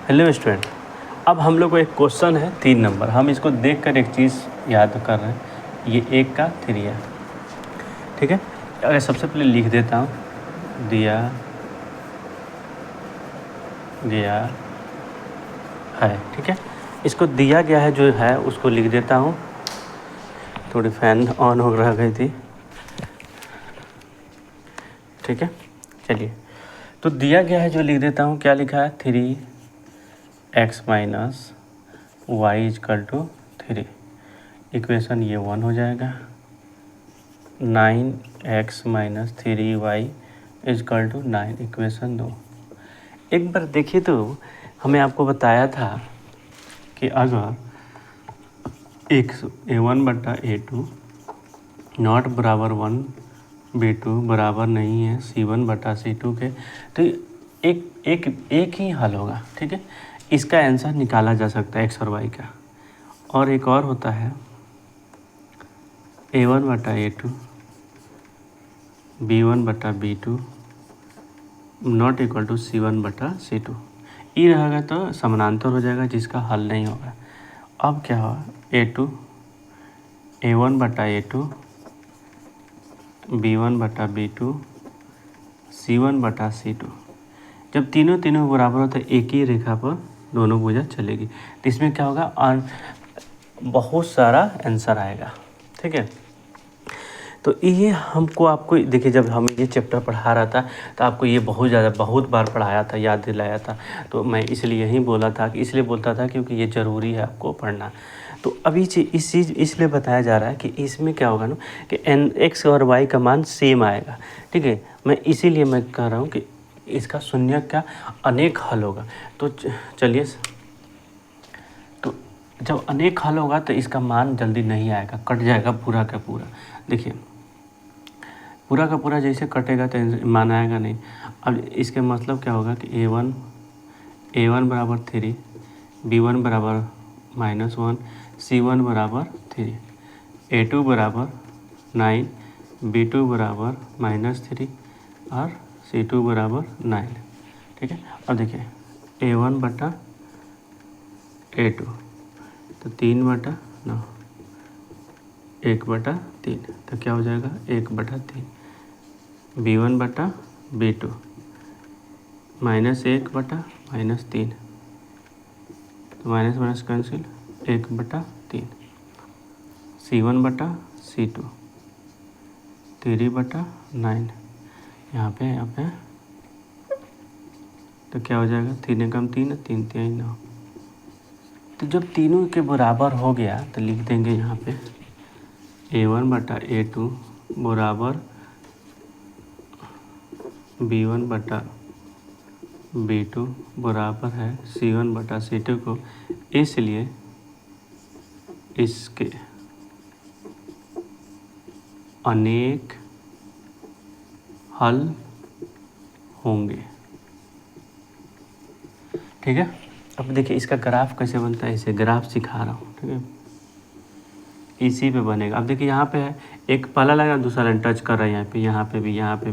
Hello student, अब हम लोग को एक क्वेश्चन है 3 नंबर। हम इसको देखकर एक चीज़ याद कर रहे हैं, ये 1 का 3 है। ठीक है, अगर सबसे पहले लिख देता हूँ, दिया गया है। ठीक है, इसको दिया गया है जो है उसको लिख देता हूँ। थोड़ी फैन ऑन हो रह गई थी। ठीक है, चलिए, तो दिया गया है जो लिख देता हूँ। क्या लिखा है? 3x minus Y is equal to 3। Equation ये 1 हो जाएगा। 9x minus 3y is equal to 9, equation 2। एक बार देखिए तो हमें आपको बताया था कि अगर a1/a2 नॉट बराबर 1, b2 बराबर नहीं है c1/c2 के, तो एक ही हल होगा। ठीक है, इसका आंसर निकाला जा सकता है x और y का। और एक और होता है a1/a2 b1/b2 not equal to c1/c2। ये रहेगा तो समानांतर हो जाएगा, जिसका हल नहीं होगा। अब क्या होगा? a1/a2 b1/b2 c1/c2। जब तीनों बराबर हो तो एक ही रेखा पर दोनों भुजा चलेगी, तो इसमें क्या होगा? और बहुत सारा आंसर आएगा। ठीक है, तो ये हमको आपको देखिए, जब हम ये चैप्टर पढ़ा रहा था तो आपको ये बहुत बार पढ़ाया था, याद दिलाया था। तो मैं इसलिए यही बोला था कि इसलिए बोलता था क्योंकि ये ज़रूरी है आपको पढ़ना। तो अभी इस चीज़ इसलिए बताया जा रहा है कि इसमें क्या होगा ना कि x और y का मान सेम आएगा। ठीक है, मैं इसीलिए मैं कह रहा हूँ कि इसका शून्य का अनेक हल होगा। तो चलिए, तो जब अनेक हल होगा तो इसका मान जल्दी नहीं आएगा, कट जाएगा पूरा का पूरा। देखिए, पूरा का पूरा जैसे कटेगा तो मान आएगा नहीं। अब इसके मतलब क्या होगा कि a1 बराबर 3, b1 बराबर -1, c1 बराबर 3, a2 बराबर 9, b2 बराबर -3 और c2 बराबर 9। ठीक है, अब देखिए a1/a2 तो 3/9, 1/3, तो क्या हो जाएगा? 1/3। b1/b2 -1/-3, तो माइनस माइनस कैंसिल, 1/3। c1/c2 3/9, यहाँ पे तो क्या हो जाएगा? 3 कम 3, 3 3 9। तो जब तीनों के बराबर हो गया तो लिख देंगे यहाँ पे a1/a2 बराबर b1/b2 बराबर है c1/c2 को, इसलिए इसके अनेक हल होंगे। ठीक है, अब देखिए इसका ग्राफ कैसे बनता है, इसे ग्राफ सिखा रहा हूँ। ठीक है, इसी पे बनेगा। अब देखिए यहाँ पे है, एक पहला लगा, दूसरा लाइन टच कर रहा है, यहाँ पे भी, यहाँ पे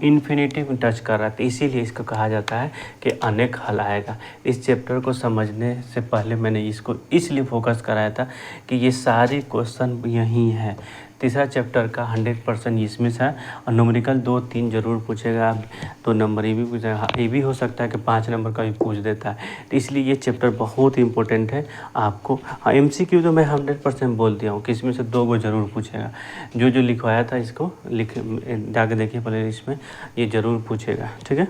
इन्फिनिटी में टच कर रहा है। तो इसीलिए इसको कहा जाता है कि अनेक हल आएगा। इस चैप्टर को समझने से पहले मैंने इसको इसलिए फोकस कराया था कि ये सारे क्वेश्चन यहीं है। तीसरा चैप्टर का 100% इसमें से है, और न्यूमेरिकल 2-3 जरूर पूछेगा। 2 नंबर ये भी पूछेगा, ये भी हो सकता है कि 5 नंबर का भी पूछ देता है। तो इसलिए ये चैप्टर बहुत इंपॉर्टेंट है आपको। हाँ, MCQ तो मैं 100% बोल दिया हूँ कि इसमें से 2 को ज़रूर पूछेगा। जो लिखवाया था इसको जाके देखिए प्ले लिस्ट में, ये ज़रूर पूछेगा। ठीक है।